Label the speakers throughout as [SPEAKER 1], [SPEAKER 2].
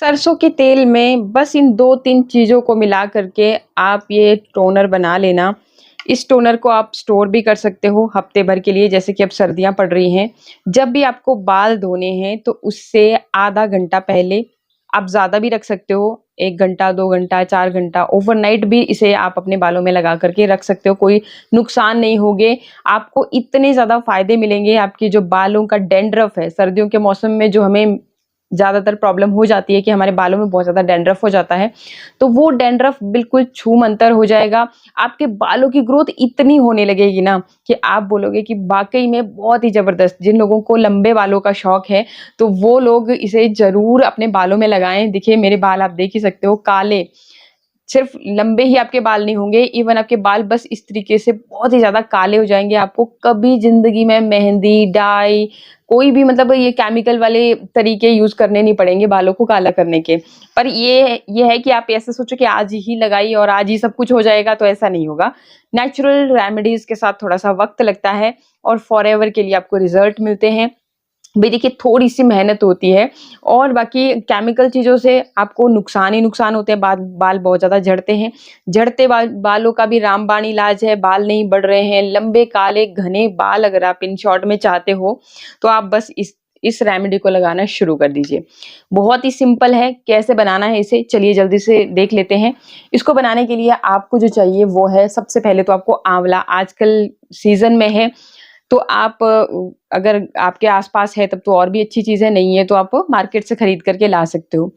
[SPEAKER 1] सरसों के तेल में बस इन 2-3 चीज़ों को मिला करके आप ये टोनर बना लेना। इस टोनर को आप स्टोर भी कर सकते हो हफ्ते भर के लिए, जैसे कि अब सर्दियाँ पड़ रही हैं। जब भी आपको बाल धोने हैं तो उससे आधा घंटा पहले आप ज़्यादा भी रख सकते हो, 1 घंटा, 2 घंटा, 4 घंटा, ओवरनाइट भी इसे आप अपने बालों में लगा कर के रख सकते हो, कोई नुकसान नहीं होंगे। आपको इतने ज़्यादा फ़ायदे मिलेंगे, आपकी जो बालों का डैंड्रफ है, सर्दियों के मौसम में जो हमें ज़्यादातर प्रॉब्लम हो जाती है कि हमारे बालों में बहुत ज़्यादा डैंड्रफ हो जाता है, तो वो डैंड्रफ बिल्कुल छूमंतर हो जाएगा। आपके बालों की ग्रोथ इतनी होने लगेगी ना कि आप बोलोगे कि वाक़ई में बहुत ही ज़बरदस्त। जिन लोगों को लंबे बालों का शौक है, तो वो लोग इसे ज़रूर अपने बालों में लगाएँ। देखिए मेरे बाल आप देख ही सकते हो काले, सिर्फ लंबे ही आपके बाल नहीं होंगे, इवन आपके बाल बस इस तरीके से बहुत ही ज़्यादा काले हो जाएँगे, आपको कभी ज़िंदगी में मेहंदी, डाई, कोई भी मतलब ये केमिकल वाले तरीके यूज़ करने नहीं पड़ेंगे बालों को काला करने के। पर ये है कि आप ऐसे सोचो कि आज ही लगाई और आज ही सब कुछ हो जाएगा, तो ऐसा नहीं होगा। नेचुरल रेमेडीज़ के साथ थोड़ा-सा वक़्त लगता है और फॉरएवर के लिए आपको रिज़ल्ट मिलते हैं। भई देखिए थोड़ी-सी मेहनत होती है और बाकी केमिकल चीज़ों से आपको नुकसान ही नुकसान होते हैं, बाल बहुत ज़्यादा झड़ते हैं। झड़ते बालों का भी रामबाण इलाज है, बाल नहीं बढ़ रहे हैं, लंबे, काले, घने बाल अगर आप इन शॉर्ट में चाहते हो, तो आप बस इस रेमेडी को लगाना शुरू कर दीजिए। बहुत ही सिंपल है, कैसे बनाना है इसे चलिए जल्दी से देख लेते हैं। इसको बनाने के लिए आपको जो चाहिए वो है सबसे पहले तो आपको आँवला, आजकल सीज़न में है तो आप अगर आपके आस-पास है तब तो और भी अच्छी चीज़ है, नहीं है तो आप मार्केट से खरीद कर के ला सकते हो।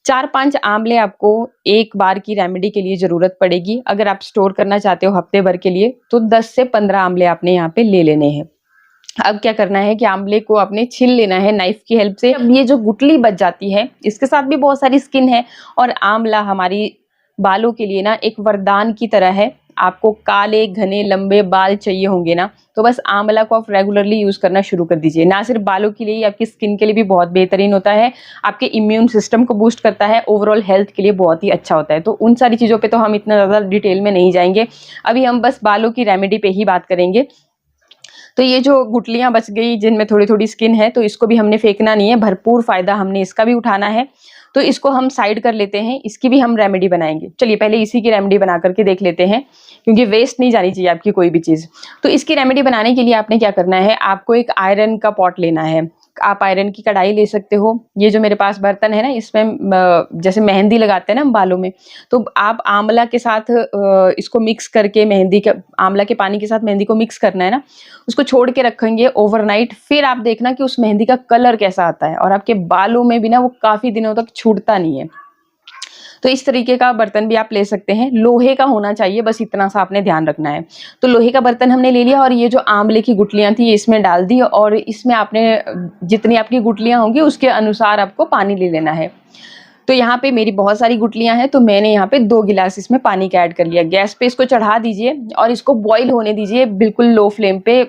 [SPEAKER 1] 4-5 आँवले आपको एक बार की रेमेडी के लिए ज़रूरत पड़ेगी। अगर आप स्टोर करना चाहते हो हफ्ते भर के लिए तो 10 से 15 आँवले आपने यहाँ पे ले लेने हैं। अब क्या करना है कि आँवले को आपने छील लेना है नाइफ की हेल्प से। अब ये जो गुठली बच जाती है, इसके साथ भी बहुत सारी स्किन है और आँवला हमारी बालों के लिए ना एक वरदान की तरह है। आपको काले, घने, लंबे बाल चाहिए होंगे ना, तो बस आँवला को आप रेगुलरली यूज़ करना शुरू कर दीजिए। ना सिर्फ बालों के लिए, आपकी स्किन के लिए भी बहुत बेहतरीन होता है, आपके इम्यून सिस्टम को बूस्ट करता है, ओवरऑल हेल्थ के लिए बहुत ही अच्छा होता है। तो उन सारी चीज़ों पे तो हम इतना ज़्यादा डिटेल में नहीं जाएँगे। अभी हम बस बालों की रेमेडी पे ही बात करेंगे। तो ये जो गुठलियाँ बच गई जिनमें थोड़ी-थोड़ी स्किन है, तो इसको भी हमने फेंकना नहीं है, भरपूर फ़ायदा हमने इसका भी उठाना है। तो इसको हम साइड कर लेते हैं, इसकी भी हम रेमेडी बनाएँगे। चलिए पहले इसी की रेमेडी बना कर के देख लेते हैं, क्योंकि वेस्ट नहीं जानी चाहिए आपकी कोई भी चीज़। तो इसकी रेमेडी बनाने के लिए आपने क्या करना है, आपको एक आयरन का पॉट लेना है। आप आयरन की कढ़ाई ले सकते हो। ये जो मेरे पास बर्तन है ना, इसमें जैसे मेहंदी लगाते हैं ना हम बालों में, तो आप आंवला के साथ इसको मिक्स करके आंवला के पानी के साथ मेहंदी को मिक्स करना है ना, उसको छोड़ के रखेंगे ओवरनाइट। फिर आप देखना कि उस मेहंदी का कलर कैसा आता है और आपके बालों में भी ना वो काफ़ी दिनों तक छूटता नहीं है। तो इस तरीके का बर्तन भी आप ले सकते हैं, लोहे का होना चाहिए, बस इतना सा आपने ध्यान रखना है। तो लोहे का बर्तन हमने ले लिया और ये जो आंवले की गुठलियाँ थी ये इसमें डाल दी और इसमें आपने जितनी आपकी गुठलियाँ होंगी उसके अनुसार आपको पानी ले लेना है। तो यहाँ पे मेरी बहुत सारी गुठलियाँ हैं, तो मैंने यहाँ पे 2 गिलास इसमें पानी का ऐड कर लिया। गैस पे इसको चढ़ा दीजिए और इसको बॉयल होने दीजिए, बिल्कुल लो फ्लेम पे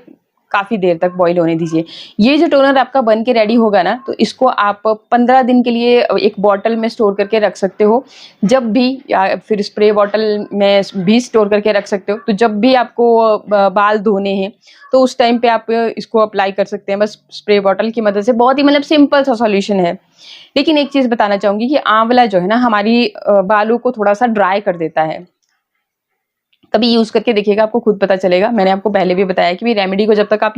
[SPEAKER 1] काफ़ी देर तक बॉयल होने दीजिए। ये जो टोनर आपका बन के रेडी होगा ना, तो इसको आप 15 दिन के लिए एक बॉटल में स्टोर करके रख सकते हो। जब भी या फिर स्प्रे बॉटल में भी स्टोर करके रख सकते हो। तो जब भी आपको बाल धोने हैं, तो उस टाइम पे आप इसको अप्लाई कर सकते हैं, बस स्प्रे बॉटल की मदद से। बहुत ही मतलब सिंपल सा सॉल्यूशन है। लेकिन एक चीज़ बताना चाहूँगी कि आँवला जो है ना हमारी बालों को थोड़ा-सा ड्राई कर देता है। कभी यूज़ करके देखिएगा, आपको खुद पता चलेगा। मैंने आपको पहले भी बताया कि रेमेडी को जब तक आप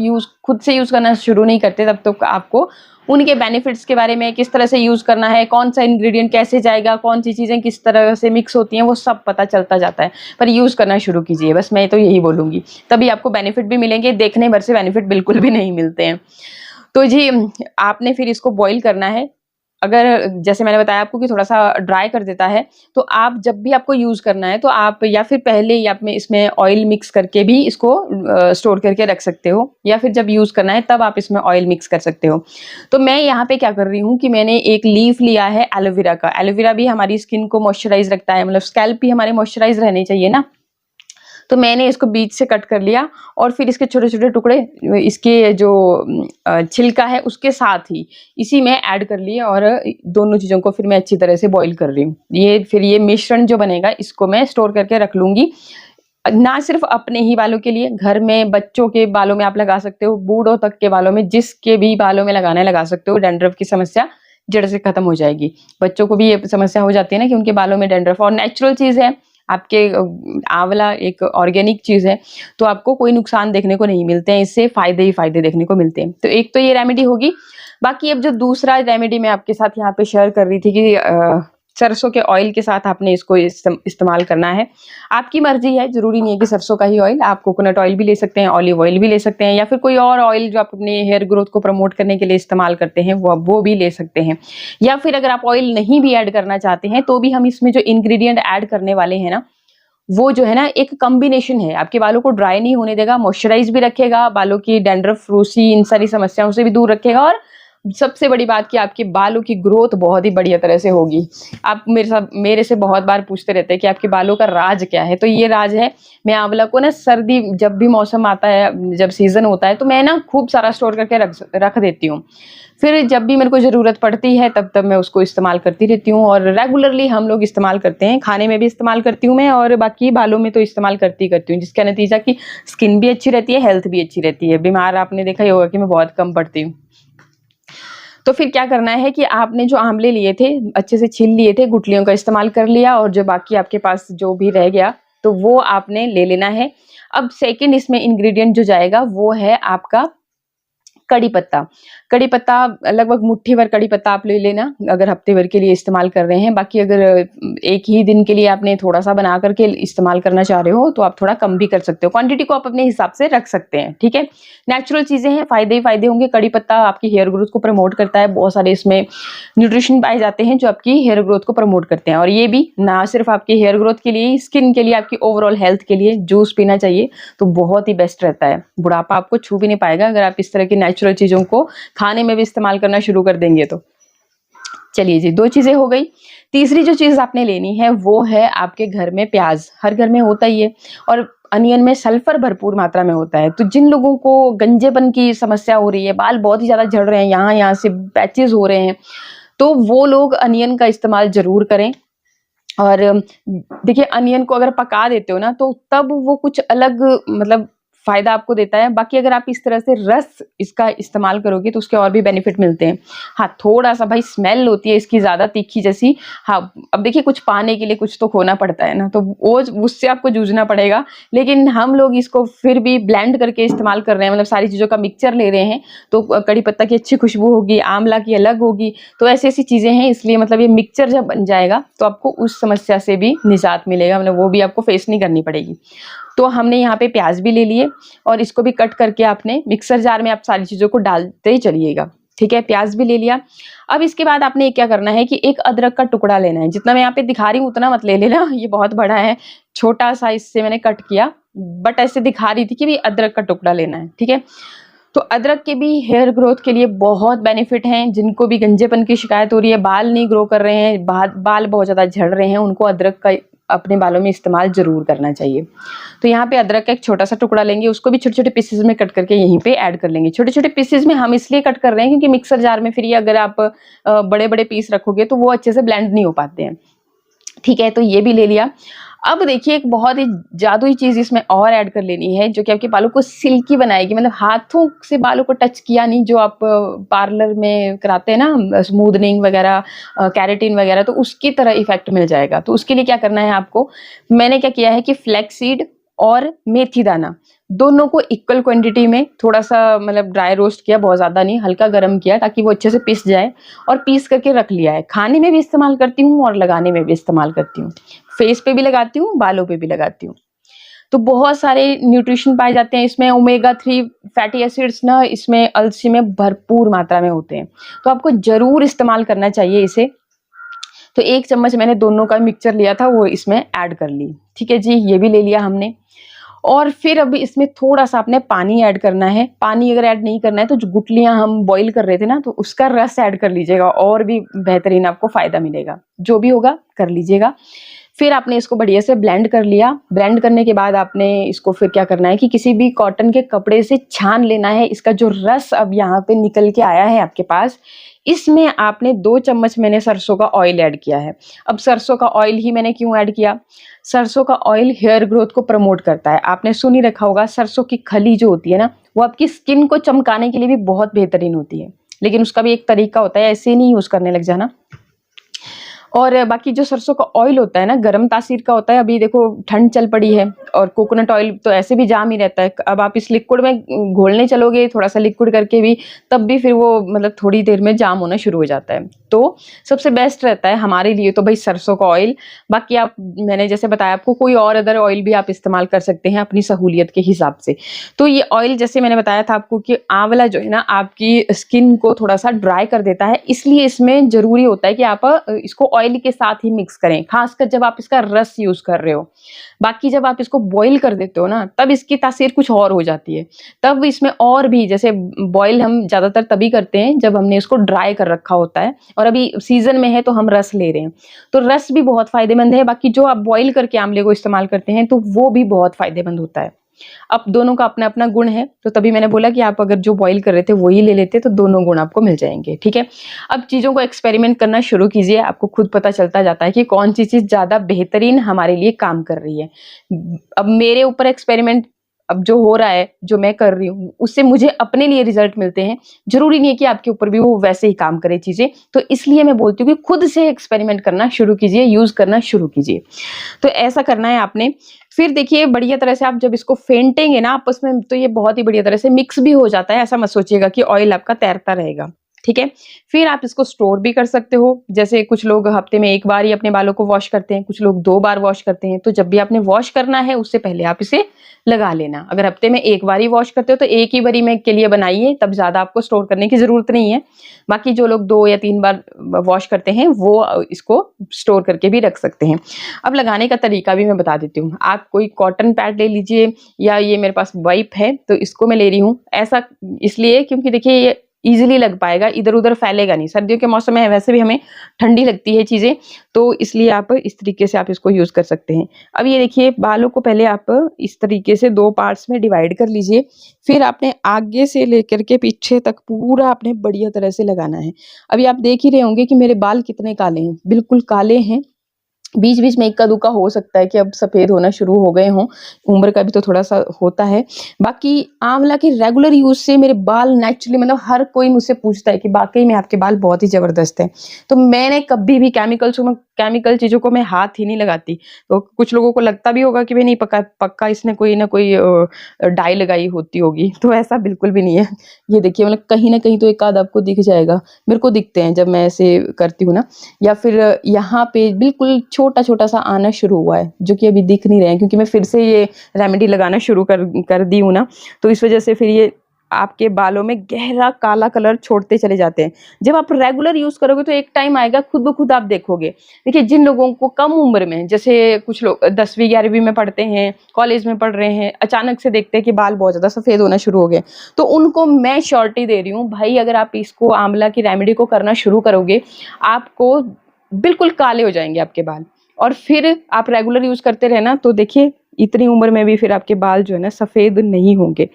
[SPEAKER 1] खुद से यूज़ करना शुरू नहीं करते, तब तक आपको उनके बेनिफिट्स के बारे में, किस तरह से यूज़ करना है, कौन-सा इंग्रीडिएंट कैसे जाएगा, कौन-सी चीज़ें किस तरह से मिक्स होती हैं, वो सब पता चलता जाता है। पर यूज़ करना शुरू कीजिए, बस मैं तो यही बोलूँगी। तभी आपको बेनिफिट भी मिलेंगे, देखने भर से बेनिफिट बिल्कुल भी नहीं मिलते हैं। तो जी, आपने फिर इसको बॉयल करना है। अगर जैसे मैंने बताया आपको कि थोड़ा-सा ड्राई कर देता है, तो आप जब भी आपको यूज़ करना है, तो आप या फिर पहले ही आप में इसमें ऑयल मिक्स करके भी इसको स्टोर करके रख सकते हो या फिर जब यूज़ करना है, तब आप इसमें ऑयल मिक्स कर सकते हो। तो मैं यहाँ पे क्या कर रही हूँ कि मैंने एक लीफ लिया है एलोवेरा का। एलोवेरा भी हमारी स्किन को मॉइस्चराइज़ रखता है, मतलब स्कैल्प भी हमारे मॉइस्चराइज़ रहने चाहिए ना। तो मैंने इसको बीच से कट कर लिया और फिर इसके छोटे-छोटे टुकड़े इसके जो छिलका है उसके साथ ही इसी में ऐड कर लिए और दोनों चीज़ों को फिर मैं अच्छी तरह से बॉयल कर रही हूँ। ये मिश्रण जो बनेगा इसको मैं स्टोर करके रख लूँगी। ना सिर्फ़ अपने ही बालों के लिए, घर में बच्चों के बालों में आप लगा सकते हो, बूढ़ों तक के बालों में, जिसके भी बालों में लगाना है लगा सकते हो, डैंड्रफ की समस्या जड़ से खत्म हो जाएगी। बच्चों को भी ये समस्या हो जाती है ना कि उनके बालों में डैंड्रफ, और नेचुरल चीज़ है आपके आंवला एक ऑर्गेनिक चीज़ है, तो आपको कोई नुकसान देखने को नहीं मिलते हैं, इससे फ़ायदे ही फ़ायदे देखने को मिलते हैं। तो एक तो ये रेमेडी होगी। बाकी अब जो दूसरा रेमेडी मैं आपके साथ यहाँ पे शेयर कर रही थी कि सरसों के ऑयल के साथ आपने इसको इस्तेमाल करना है। आपकी मर्ज़ी है, ज़रूरी नहीं है कि सरसों का ही ऑयल, आप कोकोनट ऑयल भी ले सकते हैं, ऑलिव ऑयल भी ले सकते हैं, या फिर कोई और ऑयल जो आप अपने हेयर ग्रोथ को प्रमोट करने के लिए इस्तेमाल करते हैं, वो भी ले सकते हैं। या फिर अगर आप ऑयल नहीं भी ऐड करना चाहते हैं, तो भी हम इसमें जो इंग्रेडिएंट ऐड करने वाले हैं ना, वो जो है ना एक कॉम्बिनेशन है, आपके बालों को ड्राई नहीं होने देगा, मॉइस्चराइज़ भी रखेगा, बालों की डैंड्रफ, रूसी, इन सारी समस्याओं से भी दूर रखेगा, और सबसे बड़ी बात कि आपके बालों की ग्रोथ बहुत ही बढ़िया तरह से होगी। आप मेरे से बहुत बार पूछते रहते हैं कि आपके बालों का राज क्या है? तो ये राज है, मैं आंवला को ना सर्दी जब भी मौसम आता है, जब सीज़न होता है, तो मैं ना खूब सारा स्टोर करके रख देती हूँ। फिर जब भी मेरे को ज़रूरत पड़ती है तब मैं उसको इस्तेमाल करती रहती हूँ, और रेगुलरली हम लोग इस्तेमाल करते हैं। खाने में भी इस्तेमाल करती हूँ मैं, और बाकी बालों में तो इस्तेमाल करती ही करती हूँ, जिसका नतीजा कि स्किन भी अच्छी रहती है, हेल्थ भी अच्छी रहती है। बीमार आपने देखा ही होगा कि मैं बहुत कम पड़ती हूँ। तो फिर क्या करना है कि आपने जो आंवले लिए थे, अच्छे से छील लिए थे, गुठलियों का इस्तेमाल कर लिया, और जो बाकी आपके पास जो भी रह गया, तो वो आपने ले लेना है। अब सेकंड इसमें इंग्रेडिएंट जो जाएगा वो है आपका कड़ी पत्ता। कड़ी पत्ता लगभग मुट्ठी भर कड़ी पत्ता आप ले लेना, अगर हफ्ते भर के लिए इस्तेमाल कर रहे हैं। बाकी अगर एक ही दिन के लिए आपने थोड़ा-सा बना कर के इस्तेमाल करना चाह रहे हो, तो आप थोड़ा कम भी कर सकते हो। क्वांटिटी को आप अपने हिसाब से रख सकते हैं, ठीक है? नेचुरल चीज़ें हैं, फ़ायदे ही फ़ायदे होंगे। कड़ी पत्ता आपकी हेयर ग्रोथ को प्रमोट करता है, बहुत सारे इसमें न्यूट्रिशन पाए जाते हैं जो आपकी हेयर ग्रोथ को प्रमोट करते हैं, और ये भी ना सिर्फ आपकी हेयर ग्रोथ के लिए, स्किन के लिए, आपकी ओवरऑल हेल्थ के लिए जूस पीना चाहिए, तो बहुत ही बेस्ट रहता है। बुढ़ापा आपको छू भी नहीं पाएगा अगर आप इस तरह की नेचुरल चीज़ों को खाने में भी इस्तेमाल करना शुरू कर देंगे तो। चलिए जी, 2 चीज़ें हो गई। तीसरी जो चीज़ आपने लेनी है वो है आपके घर में प्याज़, हर घर में होता ही है, और अनियन में सल्फर भरपूर मात्रा में होता है। तो जिन लोगों को गंजेपन की समस्या हो रही है, बाल बहुत ही ज़्यादा झड़ रहे हैं, यहाँ-यहाँ से पैचेज़ हो रहे हैं, तो वो लोग अनियन का इस्तेमाल ज़रूर करें। और देखिए, अनियन को अगर पका देते हो ना, तो तब वो कुछ अलग मतलब फ़ायदा आपको देता है। बाकी अगर आप इस तरह से रस इसका इस्तेमाल करोगे तो उसके और भी बेनिफिट मिलते हैं। हाँ, थोड़ा-सा भाई स्मेल होती है इसकी ज़्यादा तीखी जैसी। हाँ, अब देखिए कुछ पाने के लिए कुछ तो खोना पड़ता है ना, तो वो उससे आपको जूझना पड़ेगा। लेकिन हम लोग इसको फिर भी ब्लेंड करके इस्तेमाल कर रहे हैं, मतलब सारी चीज़ों का मिक्सचर ले रहे हैं, तो कड़ी पत्ता की अच्छी खुशबू होगी, आंवला की अलग होगी, तो ऐसी-ऐसी चीज़ें हैं। इसलिए मतलब ये मिक्सचर जब बन जाएगा तो आपको उस समस्या से भी निजात मिलेगा, मतलब वो भी आपको फेस नहीं करनी पड़ेगी। तो हमने यहाँ पे प्याज भी ले लिए, और इसको भी कट करके आपने मिक्सर जार में आप सारी चीज़ों को डालते ही चलिएगा, ठीक है? प्याज भी ले लिया। अब इसके बाद आपने क्या करना है कि एक अदरक का टुकड़ा लेना है। जितना मैं यहाँ पे दिखा रही हूँ उतना मत ले लेना, ये बहुत बड़ा है, छोटा-सा इससे मैंने कट किया, बट ऐसे दिखा रही थी कि भी अदरक का टुकड़ा लेना है, ठीक है? तो अदरक के भी हेयर ग्रोथ के लिए बहुत बेनिफिट हैं। जिनको भी गंजेपन की शिकायत हो रही है, बाल नहीं ग्रो कर रहे हैं, बाल बहुत ज़्यादा झड़ रहे हैं, उनको अदरक का अपने बालों में इस्तेमाल ज़रूर करना चाहिए। तो यहाँ पे अदरक का एक छोटा-सा टुकड़ा लेंगे, उसको भी छोटे-छोटे पीसेज़ में कट करके यहीं पे ऐड कर लेंगे। छोटे-छोटे पीसेज़ में हम इसलिए कट कर रहे हैं क्योंकि मिक्सर जार में फिर ये अगर आप बड़े-बड़े पीस रखोगे तो वो अच्छे से ब्लेंड नहीं हो पाते हैं। ठीक है, तो ये भी ले लिया। अब देखिए, एक बहुत ही जादुई चीज़ इसमें और ऐड कर लेनी है जो कि आपके बालों को सिल्की बनाएगी, मतलब हाथों से बालों को टच किया नहीं, जो आप पार्लर में कराते हैं ना स्मूदनिंग वगैरह, केराटिन वगैरह, तो उसकी तरह इफ़ेक्ट मिल जाएगा। तो उसके लिए क्या करना है आपको, मैंने क्या किया है कि फ्लैक्स सीड और मेथी दाना दोनों को इक्वल क्वांटिटी में थोड़ा-सा मतलब ड्राई रोस्ट किया, बहुत ज़्यादा नहीं, हल्का गरम किया ताकि वो अच्छे से पिस जाए, और पीस करके रख लिया है। खाने में भी इस्तेमाल करती हूँ और लगाने में भी इस्तेमाल करती हूँ। फेस पे भी लगाती हूँ, बालों पे भी लगाती हूँ। तो बहुत सारे न्यूट्रिशन पाए जाते हैं इसमें, ओमेगा 3 फैटी एसिड्स ना इसमें अलसी में भरपूर मात्रा में होते हैं। तो आपको ज़रूर इस्तेमाल करना चाहिए इसे। तो 1 चम्मच मैंने दोनों का मिक्सचर लिया था वो इसमें ऐड कर ली। ठीक है जी, ये भी ले लिया हमने। और फिर अभी इसमें थोड़ा-सा आपने पानी ऐड करना है। पानी अगर ऐड नहीं करना है तो जो गुठलियाँ हम बॉयल कर रहे थे ना, तो उसका रस ऐड कर लीजिएगा, और भी बेहतरीन आपको फ़ायदा मिलेगा। जो भी होगा कर लीजिएगा। फिर आपने इसको बढ़िया से ब्लेंड कर लिया। ब्लेंड करने के बाद आपने इसको फिर क्या करना है कि किसी भी कॉटन के कपड़े से छान लेना है। इसका जो रस अब यहाँ पे निकल के आया है आपके पास, इसमें आपने 2 चम्मच मैंने सरसों का ऑयल ऐड किया है। अब सरसों का ऑयल ही मैंने क्यों ऐड किया? सरसों का ऑयल हेयर ग्रोथ को प्रमोट करता है। आपने सुन ही रखा होगा, सरसों की खली जो होती है ना, वो आपकी स्किन को चमकाने के लिए भी बहुत बेहतरीन होती है। लेकिन उसका भी एक तरीका होता है, ऐसे नहीं यूज़ करने लग जाना। और बाकी जो सरसों का ऑयल होता है ना, गर्म तासीर का होता है। अभी देखो ठंड चल पड़ी है और कोकोनट ऑयल तो ऐसे भी जाम ही रहता है। अब आप इस लिक्विड में घोलने चलोगे थोड़ा-सा लिक्विड करके भी, तब भी फिर वो मतलब थोड़ी देर में जाम होना शुरू हो जाता है। तो सबसे बेस्ट रहता है हमारे लिए तो भई सरसों का ऑयल। बाकी आप, मैंने जैसे बताया आपको, कोई और अदर ऑयल भी आप इस्तेमाल कर सकते हैं अपनी सहूलियत के हिसाब से। तो ये ऑयल जैसे मैंने बताया था आपको कि आंवला जो है ना आपकी स्किन को थोड़ा-सा ड्राई कर देता है, इसलिए इसमें ज़रूरी होता है कि आप इसको ऑयल के साथ ही मिक्स करें, खासकर जब आप इसका रस यूज़ कर रहे हो। बाकी जब आप इसको बॉयल कर देते हो ना, तब इसकी तासीर कुछ और हो जाती है। तब इसमें और भी, जैसे बॉयल हम ज़्यादातर तभी करते हैं जब हमने इसको ड्राई कर रखा होता है और अभी सीज़न में है तो हम रस ले रहे हैं। तो रस भी बहुत फ़ायदेमंद है, बाकी जो आप बॉयल करके आंवले को इस्तेमाल करते हैं तो वो भी बहुत फ़ायदेमंद होता है। अब दोनों का अपना-अपना गुण है, तो तभी मैंने बोला कि आप अगर जो बॉयल कर रहे थे वही ले लेते तो दोनों गुण आपको मिल जाएँगे, ठीक है? अब चीज़ों को एक्सपेरिमेंट करना शुरू कीजिए, आपको खुद पता चलता जाता है कि कौन-सी चीज़ ज़्यादा बेहतरीन हमारे लिए काम कर रही है। अब मेरे ऊपर एक्सपेरिमेंट अब जो हो रहा है, जो मैं कर रही हूँ, उससे मुझे अपने लिए रिज़ल्ट मिलते हैं। ज़रूरी नहीं है कि आपके ऊपर भी वो वैसे ही काम करे चीज़ें, तो इसलिए मैं बोलती हूँ कि खुद से एक्सपेरिमेंट करना शुरू कीजिए, यूज़ करना शुरू कीजिए। तो ऐसा करना है आपने। फिर देखिए बढ़िया तरह से आप जब इसको फेंटेंगे ना आपस में, तो ये बहुत ही बढ़िया तरह से मिक्स भी हो जाता है। ऐसा मत सोचिएगा कि ऑयल आपका तैरता रहेगा, ठीक है? फिर आप इसको स्टोर भी कर सकते हो। जैसे कुछ लोग हफ्ते में 1 बार ही अपने बालों को वॉश करते हैं, कुछ लोग 2 बार वॉश करते हैं। तो जब भी आपने वॉश करना है उससे पहले आप इसे लगा लेना। अगर हफ्ते में 1 बार ही वॉश करते हो तो एक ही बारी में के लिए बनाइए, तब ज़्यादा आपको स्टोर करने की ज़रूरत नहीं है। बाकी जो लोग 2 या 3 बार वॉश करते हैं वो इसको स्टोर करके भी रख सकते हैं। अब लगाने का तरीका भी मैं बता देती हूँ। आप कोई कॉटन पैड ले लीजिए, या ये मेरे पास वाइप है तो इसको मैं ले रही हूँ। ऐसा इसलिए क्योंकि देखिए ये ईज़िली लग पाएगा, इधर-उधर फैलेगा नहीं। सर्दियों के मौसम में वैसे भी हमें ठंडी लगती है चीज़ें, तो इसलिए आप इस तरीके से आप इसको यूज़ कर सकते हैं। अब ये देखिए बालों को पहले आप इस तरीके से 2 पार्ट्स में डिवाइड कर लीजिए। फिर आपने आगे से लेकर के पीछे तक पूरा आपने बढ़िया तरह से लगाना है। अभी आप देख ही रहे होंगे कि मेरे बाल कितने काले हैं, बिल्कुल काले हैं। बीच-बीच में इक्का-दुक्का हो सकता है कि अब सफ़ेद होना शुरू हो गए हों, उम्र का भी तो थोड़ा-सा होता है। बाकी आँवला के रेगुलर यूज़ से मेरे बाल नेचुरली, मतलब हर कोई मुझसे पूछता है कि वाक़ई में आपके बाल बहुत ही ज़बरदस्त हैं। तो मैंने कभी भी केमिकल चीज़ों को मैं हाथ ही नहीं लगाती। तो कुछ लोगों को लगता भी होगा कि भई नहीं, पक्का इसने कोई ना कोई डाई लगाई होती होगी, तो ऐसा बिल्कुल भी नहीं है। ये देखिए मतलब कहीं न कहीं तो एक आध आपको दिख जाएगा। मेरे को दिखते हैं जब मैं ऐसे करती हूँ ना, या फिर यहाँ पे बिल्कुल छोटा-छोटा सा आना शुरू हुआ है, जो कि अभी दिख नहीं रहे हैं क्योंकि मैं फिर से ये रेमेडी लगाना शुरू कर दी हूँ ना, तो इस वज़ह से फिर ये आपके बालों में गहरा काला कलर छोड़ते चले जाते हैं। जब आप रेगुलर यूज़ करोगे तो एक टाइम आएगा खुद ब खुद आप देखोगे। देखिए जिन लोगों को कम उम्र में, जैसे कुछ लोग 10वीं 11वीं में पढ़ते हैं, कॉलेज में पढ़ रहे हैं, अचानक से देखते हैं कि बाल बहुत ज़्यादा सफ़ेद होना शुरू हो गए, तो उनको मैं श्योरिटी दे रही हूँ, भाई अगर आप इसको आंवला की रेमेडी को करना शुरू करोगे, आपको बिल्कुल काले हो जाएँगे आपके बाल। और फिर आप रेगुलर यूज़ करते रहे ना, तो देखिए इतनी उम्र में भी फिर आपके बाल जो है ना सफ़ेद नहीं होंगे।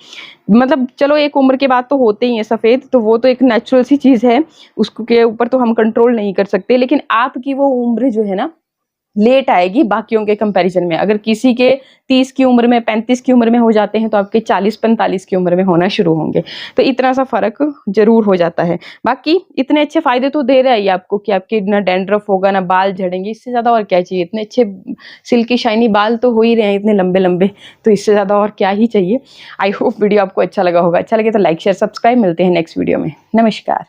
[SPEAKER 1] मतलब चलो एक उम्र के बाद तो होते ही हैं सफ़ेद, तो वो तो एक नेचुरल सी चीज़ है, उसको के ऊपर तो हम कंट्रोल नहीं कर सकते। लेकिन आपकी वो उम्र जो है ना लेट आएगी बाकियों के कंपैरिज़न में। अगर किसी के 30 की उम्र में, 35 की उम्र में हो जाते हैं, तो आपके 40-45 की उम्र में होना शुरू होंगे। तो इतना सा फ़र्क ज़रूर हो जाता है। बाकी इतने अच्छे फ़ायदे तो दे रहा है ये आपको कि आपके ना डैंड्रफ होगा, ना बाल झड़ेंगे, इससे ज़्यादा और क्या चाहिए? इतने अच्छे सिल्की शाइनी बाल तो हो ही रहे हैं, इतने लंबे-लंबे, तो इससे ज़्यादा और क्या ही चाहिए? आई होप वीडियो आपको अच्छा लगा होगा। अच्छा लगे तो लाइक, शेयर, सब्सक्राइब। मिलते हैं नेक्स्ट वीडियो में। नमस्कार।